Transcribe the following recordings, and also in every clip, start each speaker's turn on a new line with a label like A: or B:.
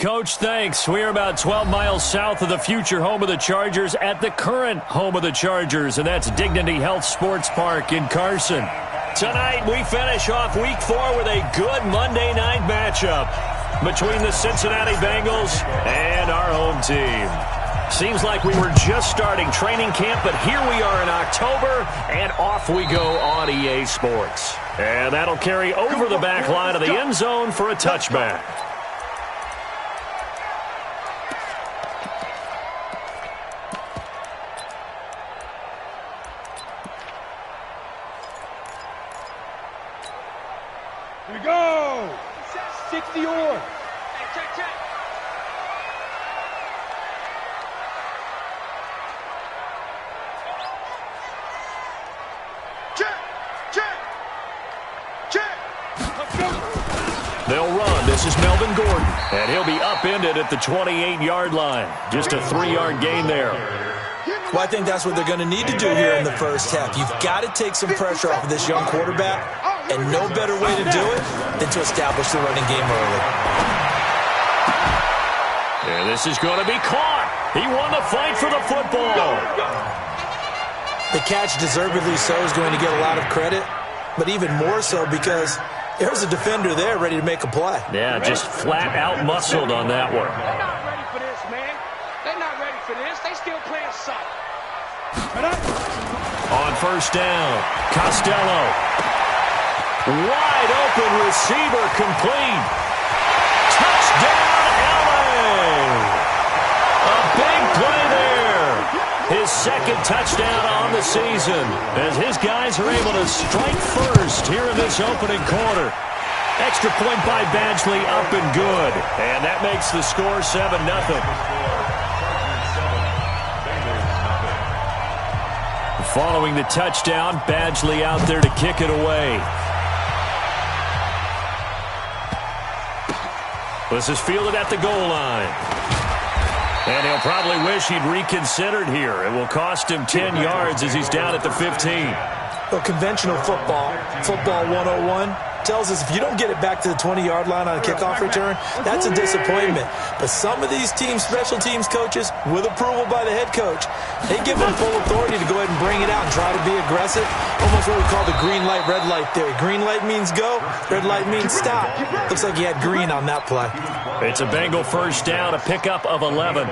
A: Coach. Thanks. We are about 12 miles south of the future home of the Chargers at the current home of the Chargers, and that's Dignity Health Sports Park in Carson. Tonight, we finish off Week 4 with a good Monday night matchup between the Cincinnati Bengals and our home team. Seems like we were just starting training camp, but here we are in October, and off we go on EA Sports. And that'll carry over the back line of the end zone for a touchback.
B: Here we go! 60 or. Check, check.
A: They'll run. This is Melvin Gordon, and he'll be upended at the 28-yard line. Just a 3-yard gain there.
C: Well, I think that's what they're going to need to do here in the first half. You've got to take some pressure off of this young quarterback, and no better way to do it than to establish the running game early.
A: And this is going to be caught. He won the fight for the football.
C: The catch, deservedly so, is going to get a lot of credit, but even more so because there's a defender there ready to make a play.
A: Yeah, just flat out muscled on that one.
B: They're not ready for this, man. They're not ready for this. They still playing soft.
A: On first down, Costello. Wide open receiver, complete. Touchdown, LA. A big play there. His second touchdown on the season as his guys are able to strike first here in this opening quarter. Extra point by Badgley, up and good. And that makes the score 7-0. Following the touchdown, Badgley out there to kick it away. This is fielded at the goal line. And he'll probably wish he'd reconsidered here. It will cost him 10 yards as he's down at the 15.
C: Well, conventional football 101, tells us if you don't get it back to the 20-yard line on a kickoff return, that's a disappointment. But some of these teams, special teams coaches, with approval by the head coach, they give them full authority to go ahead and bring it out and try to be aggressive. Almost what we call the green light, red light theory. Green light means go, red light means stop. Looks like he had green on that play.
A: It's a Bengal first down, a pickup of 11.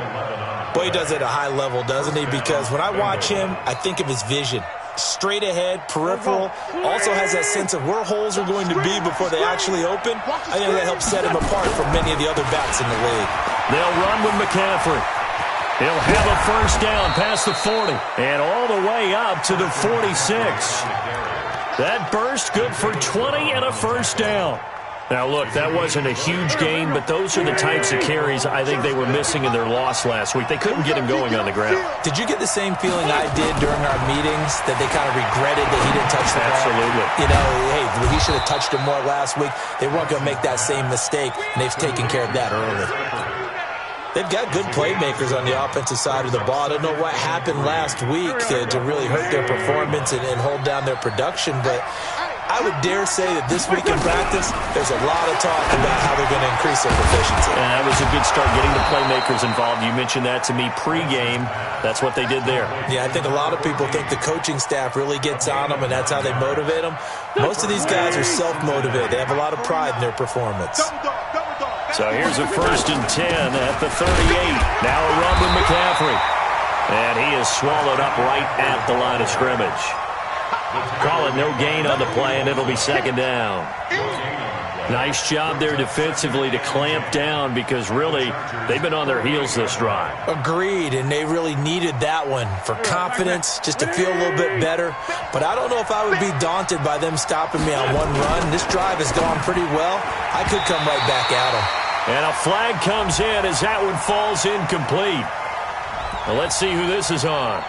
C: Boy, he does it at a high level, doesn't he? Because when I watch him, I think of his vision. Straight ahead, peripheral, also has that sense of where holes are going to be before they actually open. I think that helps set him apart from many of the other backs in the league.
A: They'll run with McCaffrey. He'll have a first down past the 40 and all the way up to the 46. That burst good for 20 and a first down. Now, look, that wasn't a huge gain, but those are the types of carries I think they were missing in their loss last week. They couldn't get him going on the ground.
C: Did you get the same feeling I did during our meetings, that they kind of regretted that he didn't touch the ball?
A: Absolutely.
C: You know, hey, he should have touched him more last week. They weren't going to make that same mistake, and they've taken care of that early. They've got good playmakers on the offensive side of the ball. I don't know what happened last week to really hurt their performance and hold down their production, but I would dare say that this week in practice, there's a lot of talk about how they're going to increase their proficiency.
A: That was a good start, getting the playmakers involved. You mentioned that to me pregame. That's what they did there.
C: Yeah, I think a lot of people think the coaching staff really gets on them, and that's how they motivate them. Most of these guys are self-motivated. They have a lot of pride in their performance.
A: So here's a 1st and 10 at the 38. Now a run with McCaffrey. And he is swallowed up right at the line of scrimmage. Call it no gain on the play, and it'll be 2nd down. Nice job there defensively to clamp down because, really, they've been on their heels this drive.
C: Agreed, and they really needed that one for confidence, just to feel a little bit better. But I don't know if I would be daunted by them stopping me on one run. This drive has gone pretty well. I could come right back at them.
A: And a flag comes in as that one falls incomplete. Well, let's see who this is on.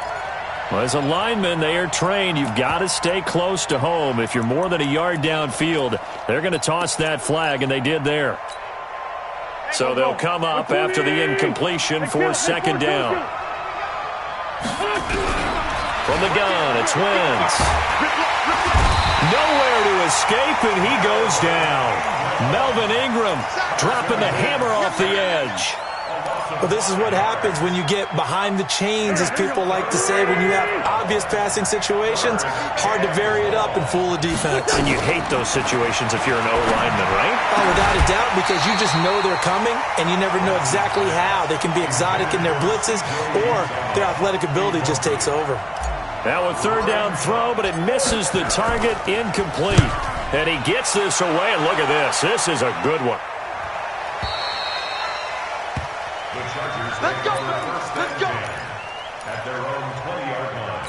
A: Well, as a lineman, they are trained. You've got to stay close to home. If you're more than a yard downfield, they're going to toss that flag, and they did there. So they'll come up after the incompletion for 2nd down. From the gun, it's Wentz. Nowhere to escape, and he goes down. Melvin Ingram dropping the hammer off the edge.
C: Well, this is what happens when you get behind the chains, as people like to say. When you have obvious passing situations, hard to vary it up and fool the defense.
A: And you hate those situations if you're an O-lineman, right?
C: Oh, without a doubt, because you just know they're coming, and you never know exactly how. They can be exotic in their blitzes, or their athletic ability just takes over.
A: Now a third down throw, but it misses the target, incomplete. And he gets this away, and look at this. This is a good one.
B: Let's go! Let's go!
D: At their own 20-yard line.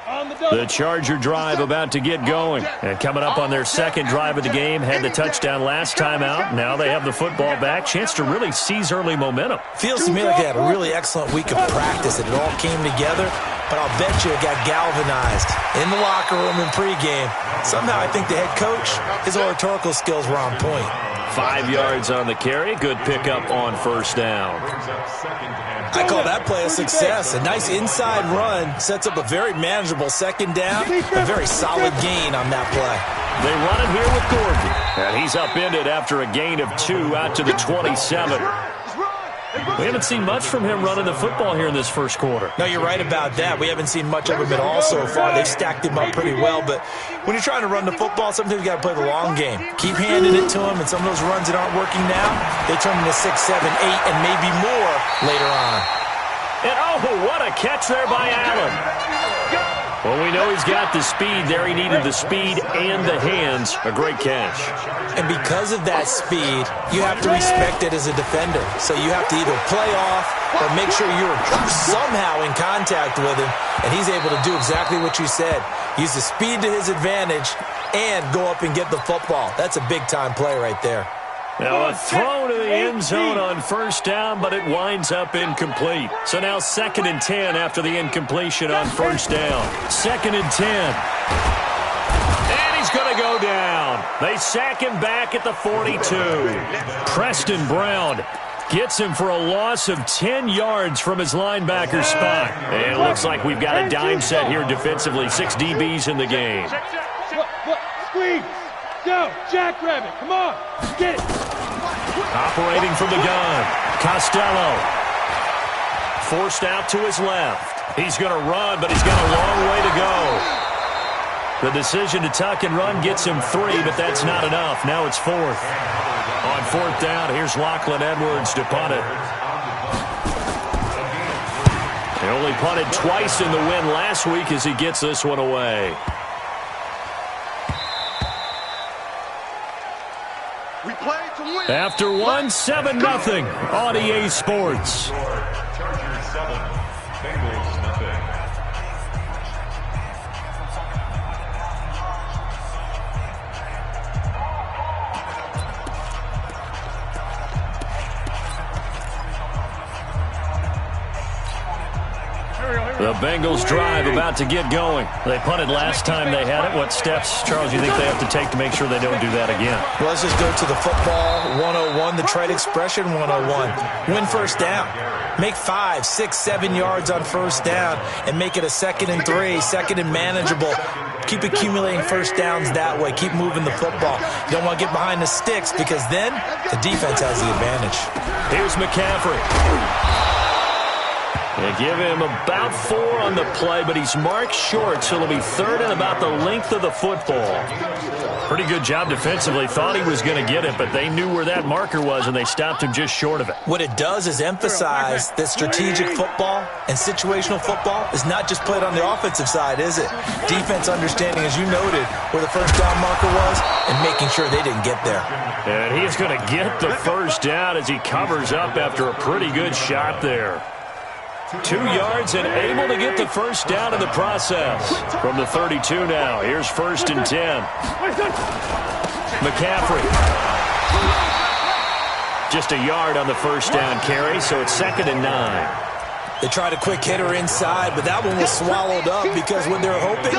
B: On the double.
A: The Charger drive about to get going. And coming up on their second drive of the game, had the touchdown last time out. Now they have the football back. Chance to really seize early momentum.
C: Feels to me like they had a really excellent week of practice, and it all came together. But I'll bet you it got galvanized in the locker room in pregame. Somehow I think the head coach, his oratorical skills were on point.
A: 5 yards on the carry. Good pickup on first down.
C: I call that play a success. A nice inside run sets up a very manageable second down. A very solid gain on that play.
A: They run it here with Gordon. And he's upended after a gain of 2 out to the 27. We haven't seen much from him running the football here in this first quarter.
C: No, you're right about that. We haven't seen much of him at all so far. They've stacked him up pretty well, but when you're trying to run the football, sometimes you got to play the long game. Keep handing it to him, and some of those runs that aren't working now, they turn into 6, 7, 8, and maybe more later on.
A: And oh, what a catch there by Allen. Well, we know he's got the speed there. He needed the speed and the hands. A great catch.
C: And because of that speed, you have to respect it as a defender. So you have to either play off or make sure you're somehow in contact with him, and he's able to do exactly what you said. Use the speed to his advantage and go up and get the football. That's a big-time play right there.
A: Now a throw to the end zone on first down, but it winds up incomplete. So now 2nd and 10 after the incompletion on first down. 2nd and 10. And he's going to go down. They sack him back at the 42. Preston Brown gets him for a loss of 10 yards from his linebacker spot. And it looks like we've got a dime set here defensively. 6 DBs in the game.
B: Squeeze! Go! Jackrabbit! Come on! Get it!
A: Operating from the gun, Costello. Forced out to his left. He's going to run, but he's got a long way to go. The decision to tuck and run gets him 3, but that's not enough. Now it's 4th. On 4th down, here's Lachlan Edwards to punt it. He only punted twice in the win last week as he gets this one away. After 1, 7-0 on EA Sports.
D: Chargers 7, Bengals nothing.
A: The Bengals drive about to get going. They punted last time they had it. What steps, Charles, you think they have to take to make sure they don't do that again?
C: Well, let's just go to the football 101, the trade expression 101. Win first down. Make 5, 6, 7 yards on first down and make it a 2nd and 3, 2nd and manageable. Keep accumulating first downs that way. Keep moving the football. You don't want to get behind the sticks because then the defense has the advantage.
A: Here's McCaffrey. They give him about 4 on the play, but he's marked short, so it'll be 3rd and about the length of the football. Pretty good job defensively. Thought he was going to get it, but they knew where that marker was, and they stopped him just short of it.
C: What it does is emphasize that strategic football and situational football is not just played on the offensive side, is it? Defense understanding, as you noted, where the first down marker was and making sure they didn't get there.
A: And he's going to get the first down as he covers up after a pretty good shot there. 2 yards and able to get the first down in the process. From the 32 now, here's 1st and 10. McCaffrey. Just a yard on the first down carry, so it's 2nd and 9.
C: They tried a quick hitter inside, but that one was swallowed up because when they're hoping,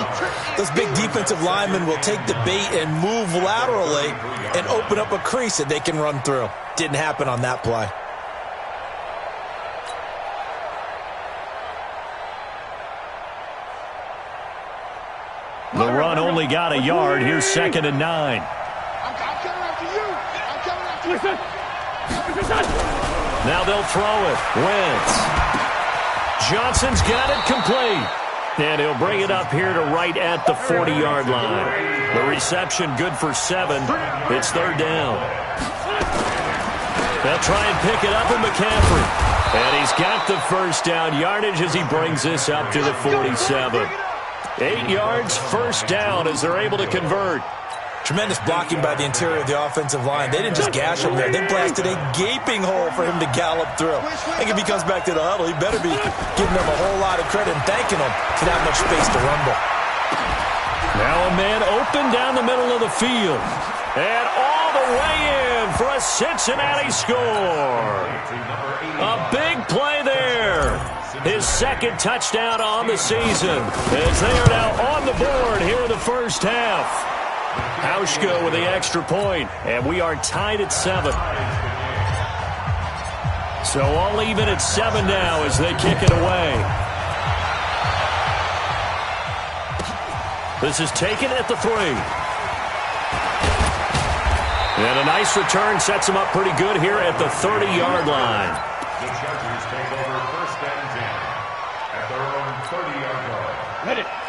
C: those big defensive linemen will take the bait and move laterally and open up a crease that they can run through. Didn't happen on that play.
A: The run only got a yard. Here's 2nd and 9.
B: I'm coming after you. I'm coming after you.
A: Now they'll throw it. Wentz. Johnson's got it complete. And he'll bring it up here to right at the 40-yard line. The reception good for 7. It's 3rd down. They'll try and pick it up with McCaffrey. And he's got the first down yardage as he brings this up to the 47. 8 yards, 1st down as they're able to convert.
C: Tremendous blocking by the interior of the offensive line. They didn't just gash him there. They blasted a gaping hole for him to gallop through. I think if he comes back to the huddle, he better be giving them a whole lot of credit and thanking them for that much space to rumble.
A: Now a man open down the middle of the field. And all the way in for a Cincinnati score. A big play there. His 2nd touchdown on the season as they are now on the board here in the first half. Hauschka with the extra point, and we are tied at 7. So all even at 7 now as they kick it away. This is taken at the 3. And a nice return sets him up pretty good here at the 30-yard line.
D: The Chargers take over 1st and 10 at their own 30-yard line.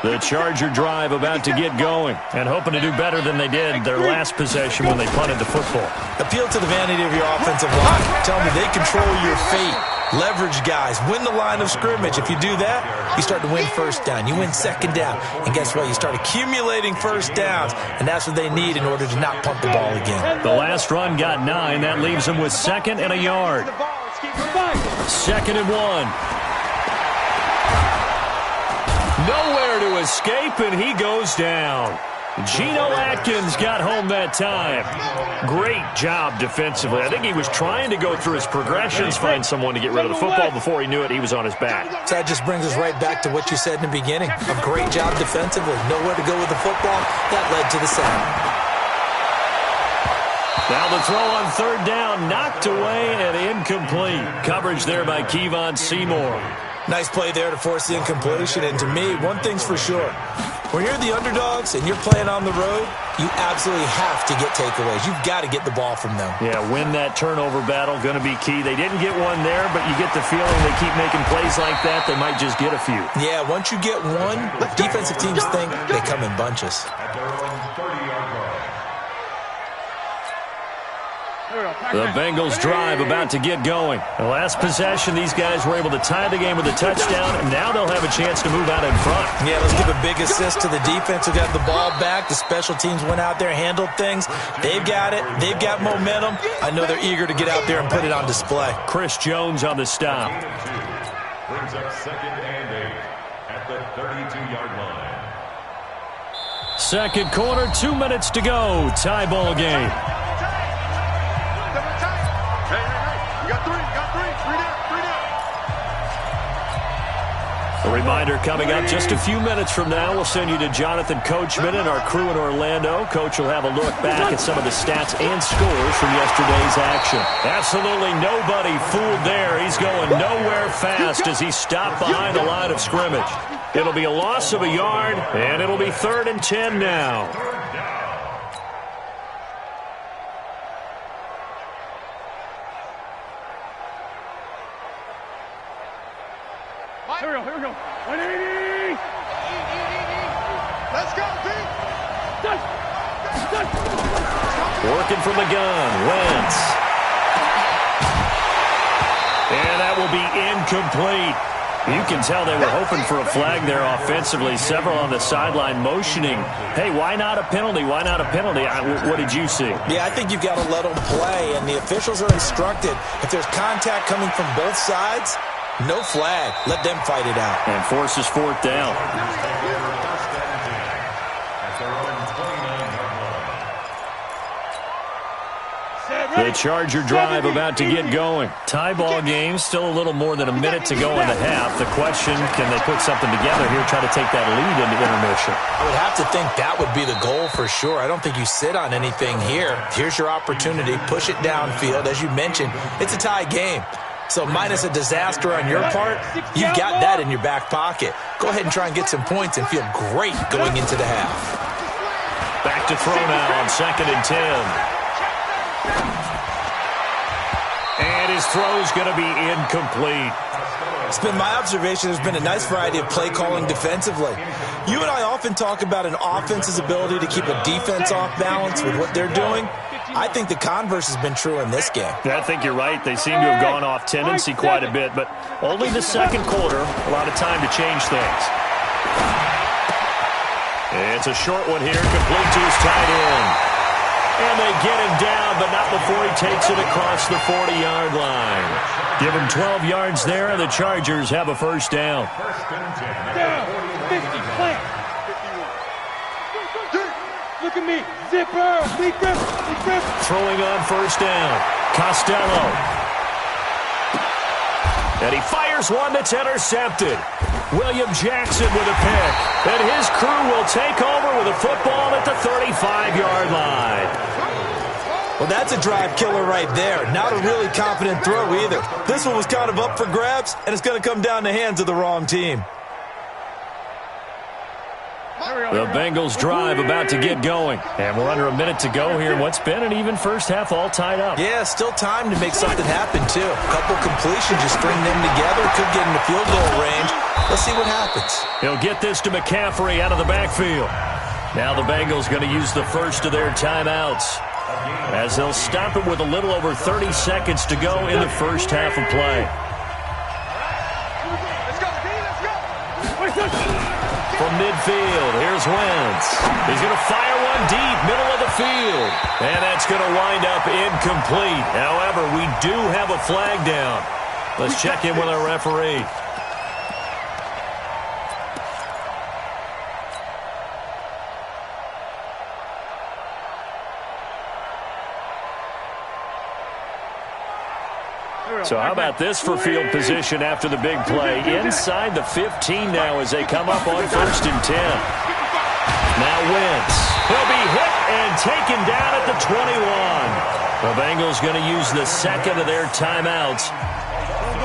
A: The Charger drive about to get going and hoping to do better than they did their last possession when they punted the football.
C: Appeal to the vanity of your offensive line. Tell them they control your fate. Leverage guys. Win the line of scrimmage. If you do that, you start to win 1st down. You win 2nd down. And guess what? You start accumulating 1st downs. And that's what they need in order to not punt the ball again.
A: The last run got 9. That leaves them with 2nd and a yard. 2nd and 1. Nowhere to escape, and he goes down. Geno Atkins got home that time. Great job defensively. I think he was trying to go through his progressions, find someone to get rid of the football. Before he knew it, he was on his back.
C: So that just brings us right back to what you said in the beginning. A great job defensively. Nowhere to go with the football. That led to the sack.
A: Now the throw on 3rd down, knocked away and incomplete. Coverage there by Kevon Seymour.
C: Nice play there to force the incompletion. And to me, one thing's for sure. When you're the underdogs and you're playing on the road, you absolutely have to get takeaways. You've got to get the ball from them.
A: Yeah, win that turnover battle, going to be key. They didn't get one there, but you get the feeling they keep making plays like that, they might just get a few.
C: Yeah, once you get one, defensive teams think they come in bunches.
D: At their own 30-yard line.
A: The Bengals drive about to get going. The last possession, these guys were able to tie the game with a touchdown, and now they'll have a chance to move out in front.
C: Yeah, let's give a big assist to the defense who got the ball back. The special teams went out there, handled things. They've got it. They've got momentum. I know they're eager to get out there and put it on display.
A: Chris Jones on the stop.
D: Brings up 2nd and 8 at the 32-yard line.
A: 2nd quarter, 2 minutes to go. Tie ball game. A reminder coming up just a few minutes from now. We'll send you to Jonathan Coachman and our crew in Orlando. Coach will have a look back at some of the stats and scores from yesterday's action. Absolutely nobody fooled there. He's going nowhere fast as he stopped behind the line of scrimmage. It'll be a loss of a yard, and it'll be 3rd and 10 now.
B: Here we go. 180. Let's go, Pete.
A: Working from the gun, Wentz. And that will be incomplete. You can tell they were hoping for a flag there offensively. Several on the sideline motioning, hey, why not a penalty? Why not a penalty? What did you see?
C: Yeah, I think you've got to let them play, and the officials are instructed. If there's contact coming from both sides, no flag. Let them fight it out.
A: And forces 4th down. The Charger drive about to get going. Tie ball game, still a little more than a minute to go in the half. The question, can they put something together here, try to take that lead into intermission?
C: I would have to think that would be the goal for sure. I don't think you sit on anything here. Here's your opportunity. Push it downfield. As you mentioned, it's a tie game. So minus a disaster on your part, you've got that in your back pocket. Go ahead and try and get some points and feel great going into the half.
A: Back to throw now on 2nd and 10. And his throw's going to be incomplete.
C: It's been my observation there's been a nice variety of play calling defensively. You and I often talk about an offense's ability to keep a defense off balance with what they're doing. I think the converse has been true in this game.
A: I think you're right. They seem to have gone off tendency quite a bit, but only the second quarter, a lot of time to change things. It's a short one here, complete to his tight end. And they get him down, but not before he takes it across the 40-yard line. Give him 12 yards there, and the Chargers have a first down.
B: Down, 50, plant. Look at me, zipper, leak grip.
A: Throwing on first down, Costello. And he fires one that's intercepted. William Jackson with a pick. And his crew will take over with a football at the 35-yard line.
C: Well, that's a drive killer right there. Not a really confident throw either. This one was kind of up for grabs, and it's going to come down the hands of the wrong team.
A: The Bengals drive about to get going. And we're under a minute to go here in what's been an even first half, all tied up.
C: Yeah, still time to make something happen, too. A couple completions, just string them together. Could get into field goal range. Let's see what happens.
A: He'll get this to McCaffrey out of the backfield. Now the Bengals going to use the first of their timeouts, as they'll stop it with a little over 30 seconds to go in the first half of play. From midfield, here's Wentz. He's going to fire one deep, middle of the field. And that's going to wind up incomplete. However, we do have a flag down. Let's check in with our referee. So how about this for field position after the big play? Inside the 15 now as they come up on 1st and 10. Now Wentz. He'll be hit and taken down at the 21. The Bengals going to use the second of their timeouts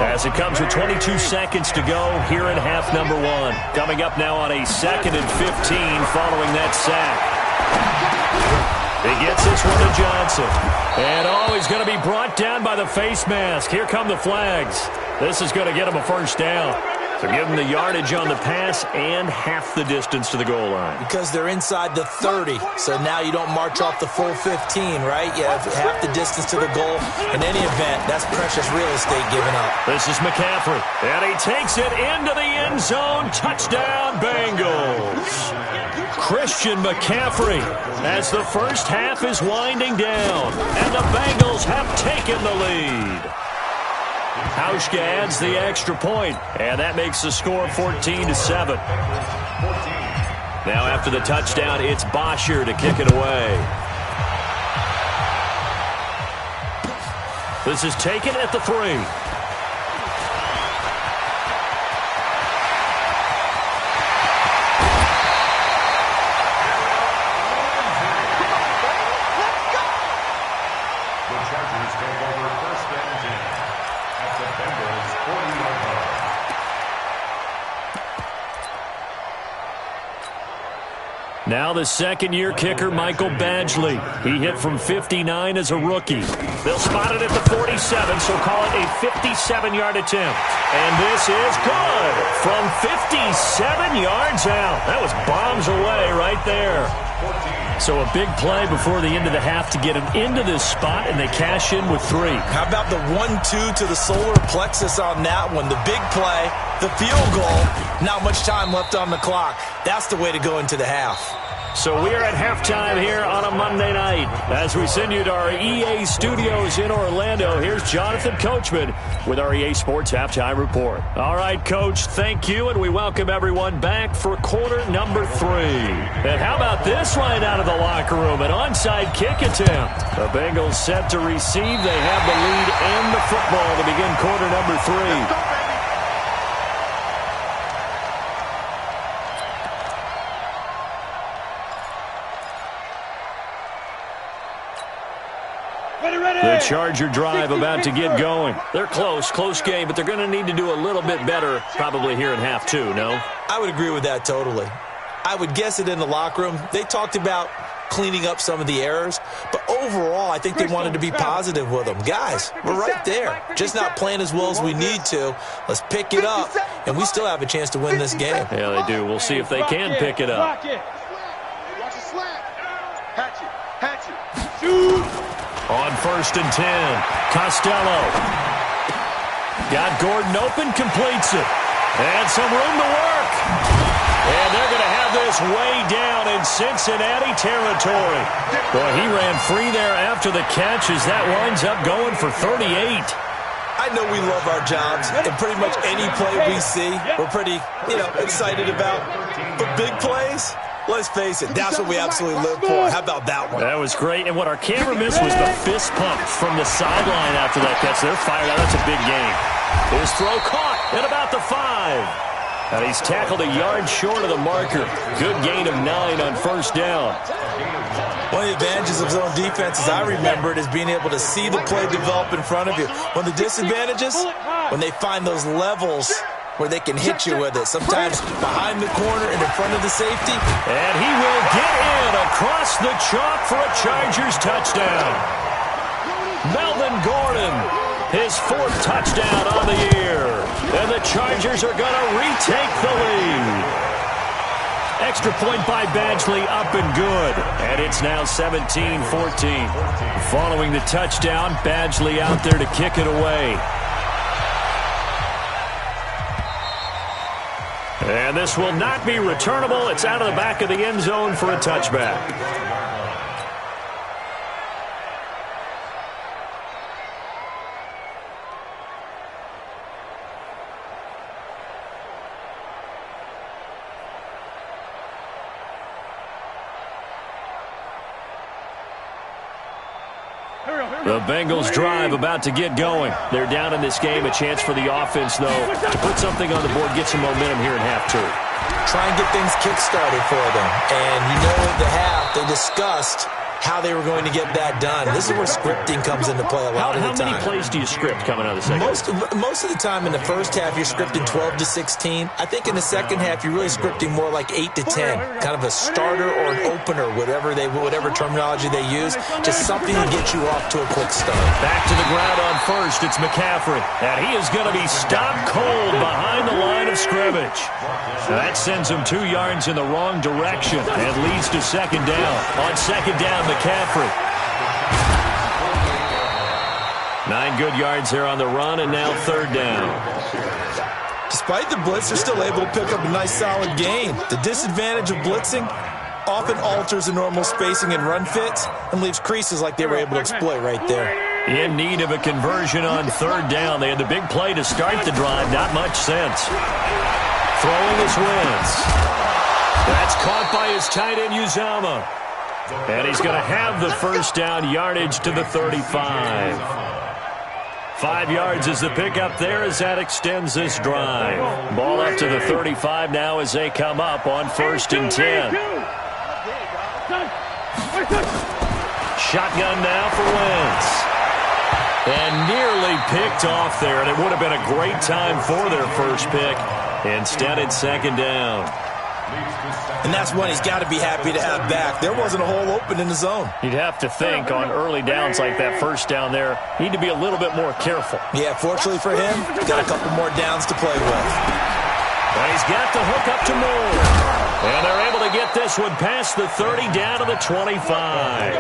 A: as it comes with 22 seconds to go here in half number 1. Coming up now on a 2nd and 15 following that sack. He gets this one to Johnson. And he's going to be brought down by the face mask. Here come the flags. This is going to get him a first down. So give him the yardage on the pass and half the distance to the goal line.
C: Because they're inside the 30, so now you don't march off the full 15, right? You have half the distance to the goal. In any event, that's precious real estate given up.
A: This is McCaffrey, and he takes it into the end zone. Touchdown, Bengals. Christian McCaffrey as the first half is winding down, and the Bengals have taken the lead. Hauschka adds the extra point, and that makes the score 14-7. Now after the touchdown, it's Bosher to kick it away. This is taken at the 3. Now the second-year kicker, Michael Badgley. He hit from 59 as a rookie. They'll spot it at the 47, so call it a 57-yard attempt. And this is good from 57 yards out. That was bombs away right there. So a big play before the end of the half to get him into this spot, and they cash in with 3.
C: How about the 1-2 to the solar plexus on that one? The big play, the field goal, not much time left on the clock. That's the way to go into the half.
A: So we are at halftime here on a Monday night. As we send you to our EA studios in Orlando, here's Jonathan Coachman with our EA Sports Halftime Report. All right, Coach, thank you, and we welcome everyone back for quarter number 3. And how about this line out of the locker room? An onside kick attempt. The Bengals set to receive. They have the lead and the football to begin quarter number 3. The Charger drive about to get going. They're close game, but they're going to need to do a little bit better probably here in half two, no?
C: I would agree with that totally. I would guess it in the locker room. They talked about cleaning up some of the errors, but overall, I think they wanted to be positive with them. Guys, we're right there. Just not playing as well as we need to. Let's pick it up, and we still have a chance to win this game.
A: Yeah, they do. We'll see if they can pick it up. On 1st and 10, Costello. Got Gordon open, completes it. And some room to work. And they're going to have this way down in Cincinnati territory. Boy, he ran free there after the catch as that winds up going for 38.
C: I know we love our jobs, and pretty much any play we see, we're pretty, excited about. But big plays, let's face it, that's what we absolutely live for. How about that one?
A: That was great. And what our camera missed was the fist pump from the sideline after that catch. They're fired out. That's a big game. His throw caught at about the 5. And he's tackled a yard short of the marker. Good gain of 9 on 1st down.
C: One of the advantages of zone defense, as I remember it, is being able to see the play develop in front of you. One of the disadvantages, when they find those levels where they can hit you with it. Sometimes behind the corner and in front of the safety.
A: And he will get in across the chalk for a Chargers touchdown. Melvin Gordon, his 4th touchdown on the year. And the Chargers are going to retake the lead. Extra point by Badgley, up and good. And it's now 17-14. Following the touchdown, Badgley out there to kick it away. And this will not be returnable. It's out of the back of the end zone for a touchback. The Bengals drive about to get going. They're down in this game. A chance for the offense, though, to put something on the board, get some momentum here in half two.
C: Try and get things kick-started for them. And at the half, they discussed how they were going to get that done. This is where scripting comes into play a lot of the time.
A: How many plays do you script coming out of the second?
C: Most of the time in the first half, you're scripting 12 to 16. I think in the second half, you're really scripting more like 8 to 10. Kind of a starter or an opener, whatever terminology they use. Just something to get you off to a quick start.
A: Back to the ground on 1st. It's McCaffrey. And he is going to be stopped cold behind the line of scrimmage. That sends him 2 yards in the wrong direction and leads to 2nd down. On 2nd down, McCaffrey. 9 good yards there on the run, and now 3rd down.
C: Despite the blitz, they're still able to pick up a nice solid gain. The disadvantage of blitzing often alters the normal spacing and run fits and leaves creases like they were able to exploit right there.
A: In need of a conversion on 3rd down. They had the big play to start the drive. Not much sense. Throwing his Wentz. That's caught by his tight end, Uzama. And he's going to have the 1st down, yardage to the 35. 5 yards is the pickup there as that extends this drive. Ball up to the 35 now as they come up on 1st and 10. Shotgun now for Wentz. And nearly picked off there, and it would have been a great time for their first pick. Instead, it's 2nd down.
C: And that's one he's got to be happy to have back. There wasn't a hole open in the zone.
A: You'd have to think on early downs like that 1st down there, need to be a little bit more careful.
C: Yeah, fortunately for him, he's got a couple more downs to play with.
A: And he's got the hook up to Moore. And they're able to get this one past the 30 down to the 25.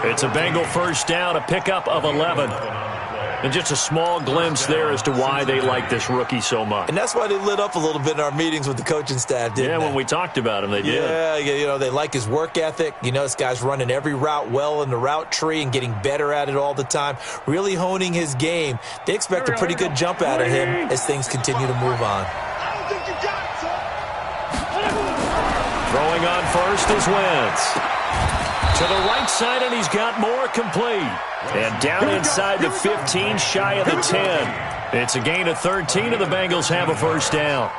A: It's a Bengal 1st down, a pickup of 11. And just a small glimpse there as to why they like this rookie so much.
C: And that's why they lit up a little bit in our meetings with the coaching staff, didn't they?
A: Yeah, when we talked about him, they did.
C: Yeah, they like his work ethic. This guy's running every route well in the route tree and getting better at it all the time, really honing his game. They expect a pretty good jump out of him as things continue to move on.
A: Throwing on 1st is Wentz. To the right side, and he's got more complete. And down inside the 15, shy of the 10. It's a gain of 13, and the Bengals have a 1st down.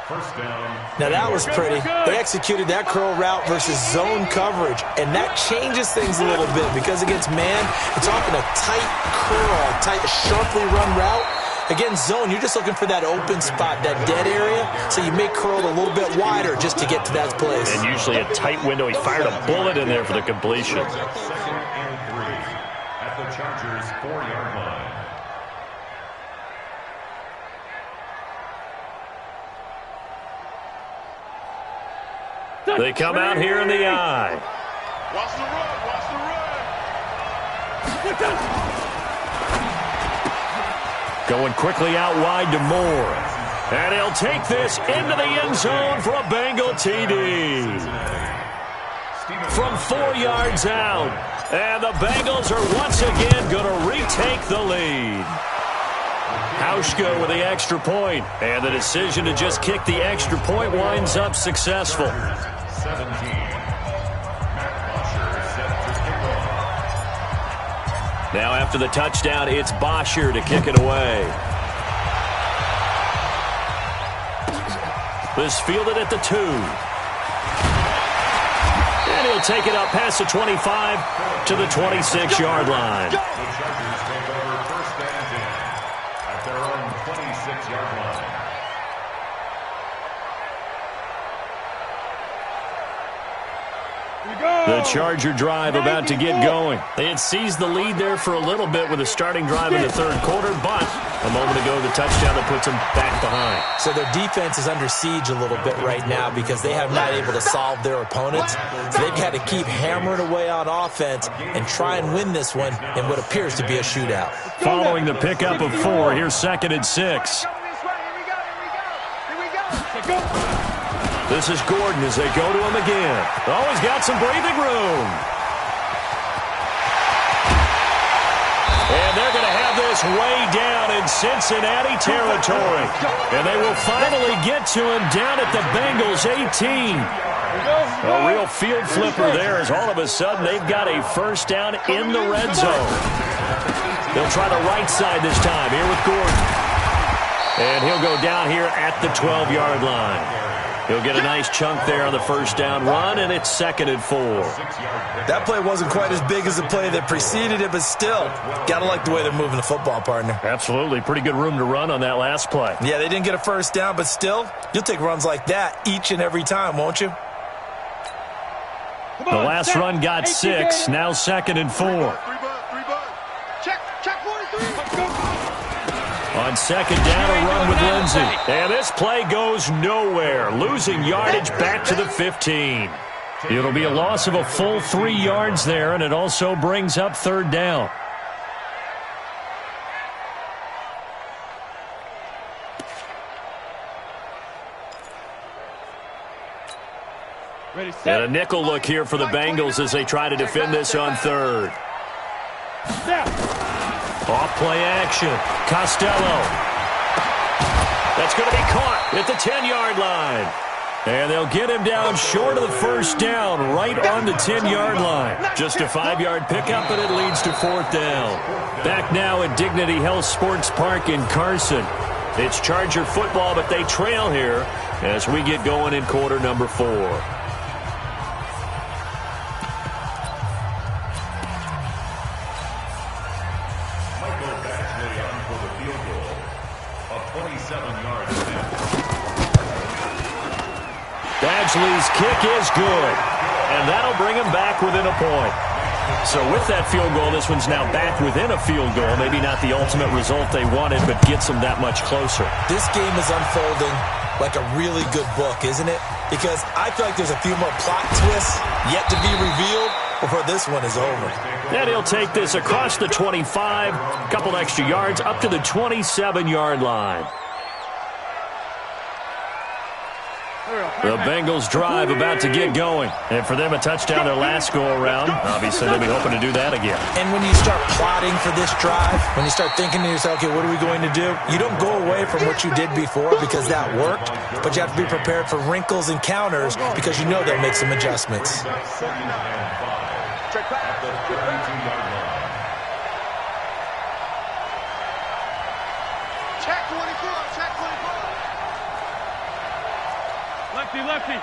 D: First down.
C: Now that was pretty. They executed that curl route versus zone coverage, and that changes things a little bit because against man, it's often a tight curl, tight, sharply run route. Against zone, you're just looking for that open spot, that dead area, so you may curl it a little bit wider just to get to that place.
A: And usually a tight window. He fired a bullet in there for the completion.
D: Second and 3 at the Chargers' 4-yard line.
A: They come out here in the eye.
B: Watch the run, watch the run.
A: Going quickly out wide to Moore. And he'll take this into the end zone for a Bengal TD. From 4 yards out. And the Bengals are once again going to retake the lead. Hauschka with the extra point. And the decision to just kick the extra point winds up successful.
D: 17.
A: Now after the touchdown, it's Bosher to kick it away. This fielded at the 2. And he'll take it up past the 25 to the 26-yard line.
D: The Chargers take over first and 10 at their own 26-yard line.
A: The Charger drive about to get going. They had seized the lead there for a little bit with a starting drive in the third quarter, but a moment ago, the touchdown that puts them back behind.
C: So their defense is under siege a little bit right now because they have not able to solve their opponents. So they've got to keep hammering away on offense and try and win this one in what appears to be a shootout.
A: Following the pickup of 4, here's 2nd and 6. This is Gordon as they go to him again. Oh, he's got some breathing room. And they're going to have this way down in Cincinnati territory. And they will finally get to him down at the Bengals 18. A real field flipper there as all of a sudden they've got a first down in the red zone. They'll try the right side this time here with Gordon. And he'll go down here at the 12-yard line. He'll get a nice chunk there on the first down run, and it's 2nd and 4.
C: That play wasn't quite as big as the play that preceded it, but still, got to like the way they're moving the football, partner.
A: Absolutely. Pretty good room to run on that last play.
C: Yeah, they didn't get a first down, but still, you'll take runs like that each and every time, won't you?
A: The last run got 6, now 2nd and 4.
B: Check 43.
A: On 2nd down, a run with Lindsey. And this play goes nowhere, losing yardage back to the 15. It'll be a loss of a full 3 yards there, and it also brings up 3rd down. And a nickel look here for the Bengals as they try to defend this on 3rd. Off play action. Costello. That's going to be caught at the 10-yard line. And they'll get him down short of the first down, right on the 10-yard line. Just a 5-yard pickup, and it leads to 4th down. Back now at Dignity Health Sports Park in Carson. It's Charger football, but they trail here as we get going in quarter number 4. Badgley's kick is good, and that'll bring him back within a point. So with that field goal, this one's now back within a field goal. Maybe not the ultimate result they wanted, but gets them that much closer.
C: This game is unfolding like a really good book, isn't it? Because I feel like there's a few more plot twists yet to be revealed before this one is over.
A: And he'll take this across the 25, a couple extra yards, up to the 27-yard line. The Bengals drive about to get going. And for them, a touchdown their last go-around. Obviously, they'll be hoping to do that again.
C: And when you start plotting for this drive, when you start thinking to yourself, okay, what are we going to do? You don't go away from what you did before because that worked, but you have to be prepared for wrinkles and counters because you know they'll make some adjustments.
B: Check 24. Lefty, lefty.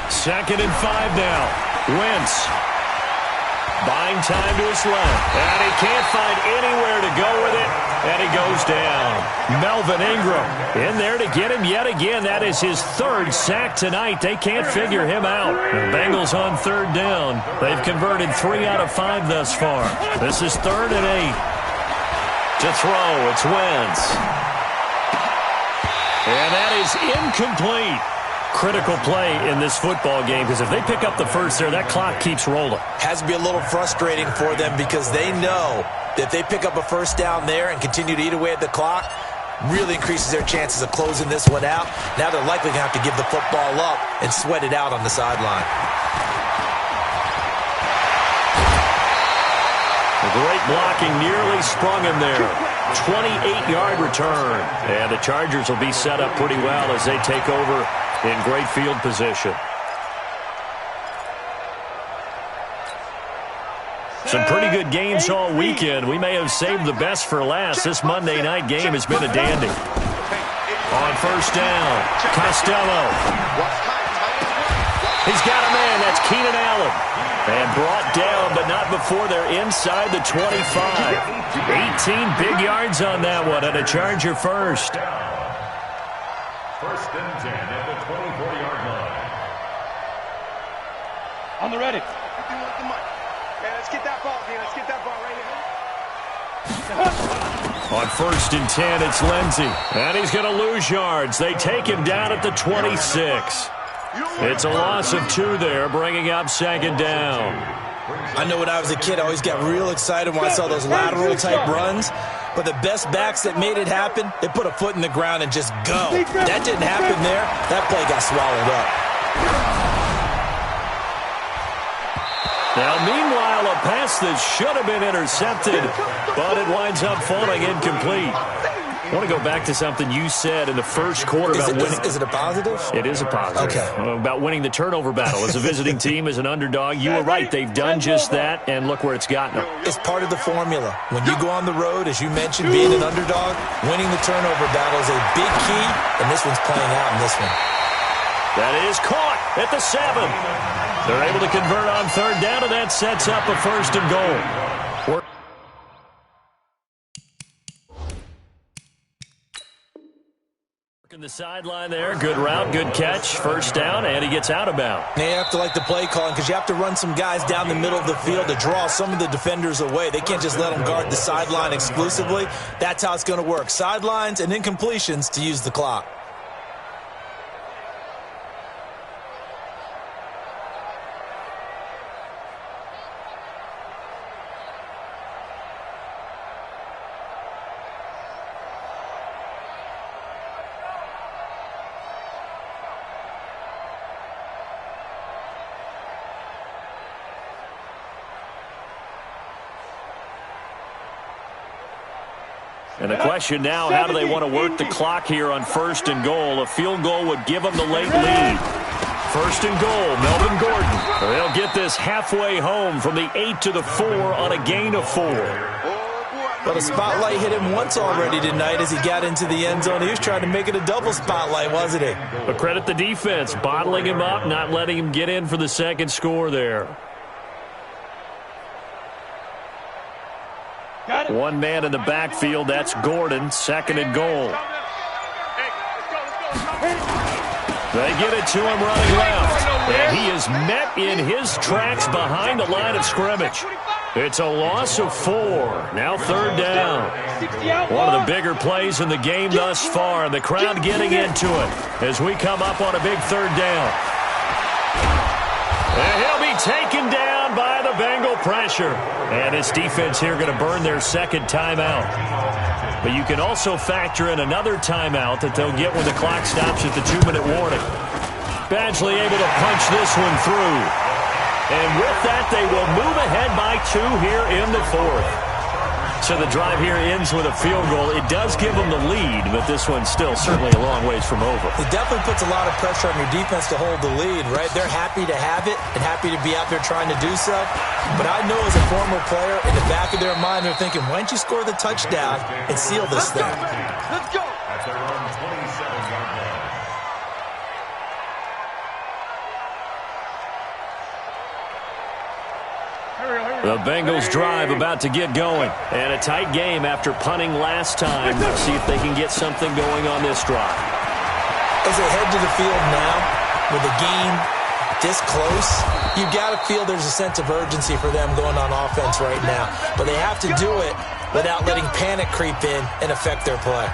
A: 2nd and 5 now. Wentz buying time to his left. And he can't find anywhere to go with it. And he goes down. Melvin Ingram in there to get him yet again. That is his 3rd sack tonight. They can't figure him out. The Bengals on 3rd down. They've converted 3 out of 5 thus far. This is 3rd and 8. To throw, it's Wentz. And that is incomplete. Critical play in this football game, because if they pick up the first there, that clock keeps rolling.
C: Has to be a little frustrating for them, because they know that if they pick up a first down there and continue to eat away at the clock, really increases their chances of closing this one out. Now they're likely going to have to give the football up and sweat it out on the sideline.
A: The great blocking nearly sprung him there. 28-yard return. And the Chargers will be set up pretty well as they take over in great field position. Some pretty good games all weekend. We may have saved the best for last. This Monday night game has been a dandy. On 1st down, Costello. He's got a man. That's Keenan Allen. And brought down, but not before they're inside the 25. 18 big yards on that one, and a Charger first.
D: 1st and 10 at the 24-yard line.
B: On the ready.
E: Okay, let's get that ball, D. Let's get that ball right here.
A: On 1st and 10, it's Lindsey. And he's going to lose yards. They take him down at the 26. It's a loss of 2 there, bringing up 2nd down.
C: I know when I was a kid, I always got real excited when I saw those lateral-type runs. But the best backs that made it happen, they put a foot in the ground and just go. That didn't happen there. That play got swallowed up.
A: Now, meanwhile, a pass that should have been intercepted, but it winds up falling incomplete. I want to go back to something you said in the first quarter about winning.
C: Is it a positive?
A: It is a positive.
C: Okay.
A: About winning the turnover battle. As a visiting team, as an underdog, you were right. They've done just that, and look where it's gotten them.
C: It's part of the formula. When you go on the road, as you mentioned, being an underdog, winning the turnover battle is a big key, and this one's playing out in this one.
A: That is caught at the 7. They're able to convert on 3rd down, and that sets up a 1st and goal. Working the sideline there. Good route, good catch. 1st down, and he gets out of bounds.
C: Now you have to like the play calling, because you have to run some guys down the middle of the field to draw some of the defenders away. They can't just let them guard the sideline exclusively. That's how it's going to work. Sidelines and incompletions to use the clock.
A: And the question now, how do they want to work the clock here on 1st and goal? A field goal would give them the late lead. 1st and goal, Melvin Gordon. They'll get this halfway home from the 8 to the 4 on a gain of 4.
C: But a spotlight hit him once already tonight as he got into the end zone. He was trying to make it a double spotlight, wasn't he?
A: But credit the defense, bottling him up, not letting him get in for the 2nd score there. One man in the backfield, that's Gordon, 2nd and goal. They get it to him running left, and he is met in his tracks behind the line of scrimmage. It's a loss of 4, now 3rd down. One of the bigger plays in the game thus far, and the crowd getting into it as we come up on a big 3rd down. And he'll be taken down by the Bengal pressure. And his defense here going to burn their 2nd timeout. But you can also factor in another timeout that they'll get when the clock stops at the 2-minute warning. Badgley able to punch this one through. And with that, they will move ahead by 2 here in the 4th. So the drive here ends with a field goal. It does give them the lead, but this one's still certainly a long ways from over.
C: It definitely puts a lot of pressure on your defense to hold the lead, right? They're happy to have it and happy to be out there trying to do so. But I know as a former player, in the back of their mind, they're thinking, why don't you score the touchdown and seal this thing?
E: Let's go.
D: At their own 27-yard line.
A: The Bengals drive about to get going. And a tight game after punting last time. See if they can get something going on this drive.
C: As they head to the field now, with the game this close, you got to feel there's a sense of urgency for them going on offense right now. But they have to do it without letting panic creep in and affect their play.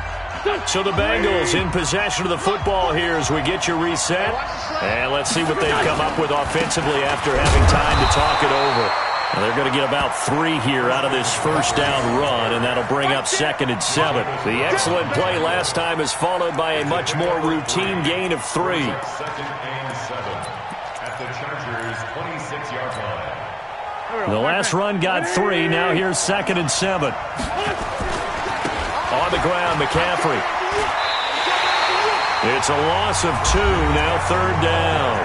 A: So the Bengals in possession of the football here as we get you reset. And let's see what they've come up with offensively after having time to talk it over. And they're going to get about 3 here out of this first down run, and that'll bring up 2nd and 7. The excellent play last time is followed by a much more routine gain of 3.
D: 2nd and 7 at the Chargers' 26-yard line.
A: The last run got 3. Now here's 2nd and 7. On the ground, McCaffrey. It's a loss of 2, now 3rd down.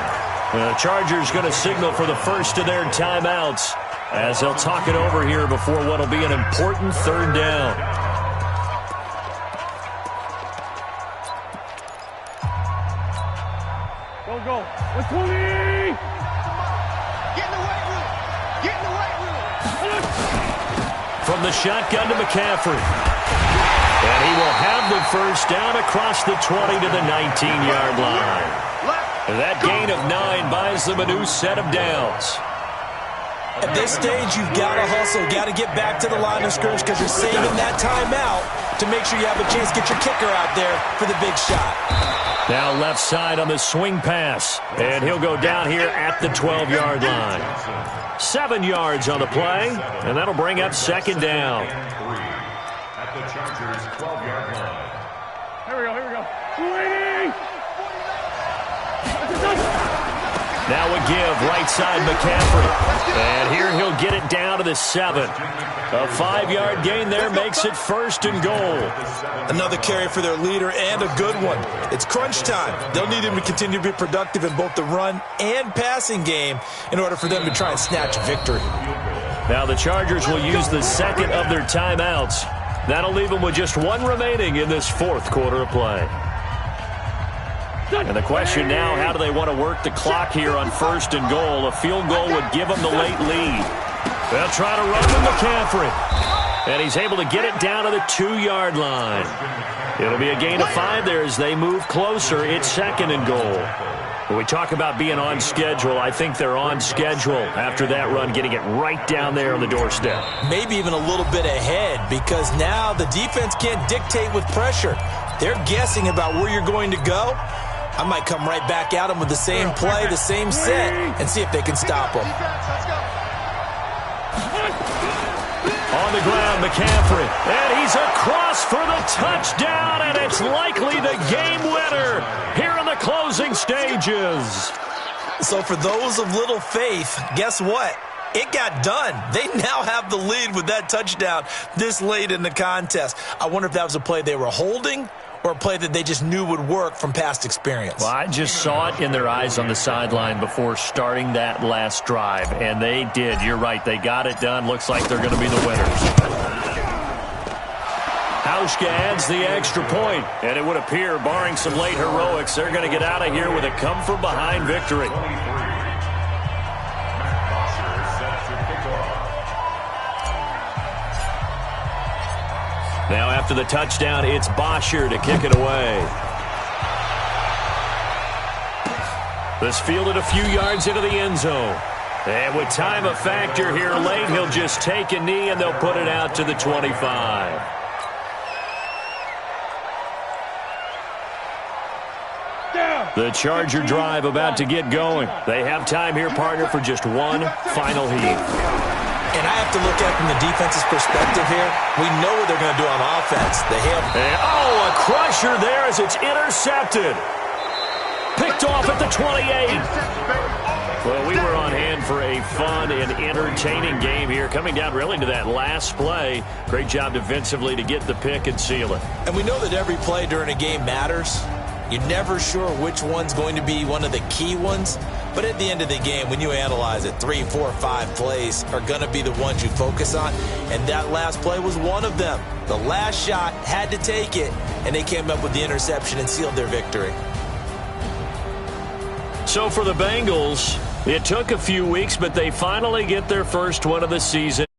A: The Chargers going to signal for the first of their timeouts as they'll talk it over here before what will be an important 3rd down.
B: Go. 120!
E: Get in the weight room. Get in the weight room.
A: From the shotgun to McCaffrey. And he will have the first down across the 20 to the 19-yard line. That gain of 9 buys them a new set of downs.
C: At this stage, you've got to hustle, got to get back to the line of scrimmage because you're saving that timeout to make sure you have a chance to get your kicker out there for the big shot.
A: Now left side on the swing pass. And he'll go down here at the 12-yard line. 7 yards on the play, and that'll bring up 2nd down.
D: At the Chargers' 12-yard line.
B: Here we go. 280!
A: Now a give, right side McCaffrey. And here he'll get it down to the 7. A 5-yard gain there makes it 1st and goal.
C: Another carry for their leader and a good one. It's crunch time. They'll need him to continue to be productive in both the run and passing game in order for them to try and snatch a victory.
A: Now the Chargers will use the 2nd of their timeouts. That'll leave them with just 1 remaining in this 4th quarter of play. And the question now, how do they want to work the clock here on 1st and goal? A field goal would give them the late lead. They'll try to run with McCaffrey. And he's able to get it down to the 2-yard line. It'll be a gain of 5 there as they move closer. It's 2nd and goal. When we talk about being on schedule, I think they're on schedule after that run, getting it right down there on the doorstep.
C: Maybe even a little bit ahead because now the defense can't dictate with pressure. They're guessing about where you're going to go. I might come right back at them with the same play, the same set, and see if they can stop them.
A: On the ground, McCaffrey. And he's across for the touchdown, and it's likely the game winner here in the closing stages.
C: So for those of little faith, guess what? It got done. They now have the lead with that touchdown this late in the contest. I wonder if that was a play they were holding or a play that they just knew would work from past experience.
A: Well, I just saw it in their eyes on the sideline before starting that last drive, and they did. You're right. They got it done. Looks like they're going to be the winners. Hauschka adds the extra point, and it would appear, barring some late heroics, they're going to get out of here with a come-from-behind victory. Now after the touchdown, it's Bosher to kick it away. This fielded a few yards into the end zone. And with time a factor here late, he'll just take a knee and they'll put it out to the 25. The Charger drive about to get going. They have time here, partner, for just one final heat.
C: And I have to look at it from the defense's perspective here. We know what they're going to do on offense. They have...
A: a crusher there as it's intercepted. Picked off at the 28. Well, we were on hand for a fun and entertaining game here, coming down really to that last play. Great job defensively to get the pick and seal it.
C: And we know that every play during a game matters. You're never sure which one's going to be one of the key ones. But at the end of the game, when you analyze it, 3, 4, 5 plays are going to be the ones you focus on. And that last play was one of them. The last shot had to take it, and they came up with the interception and sealed their victory.
A: So for the Bengals, it took a few weeks, but they finally get their first win of the season.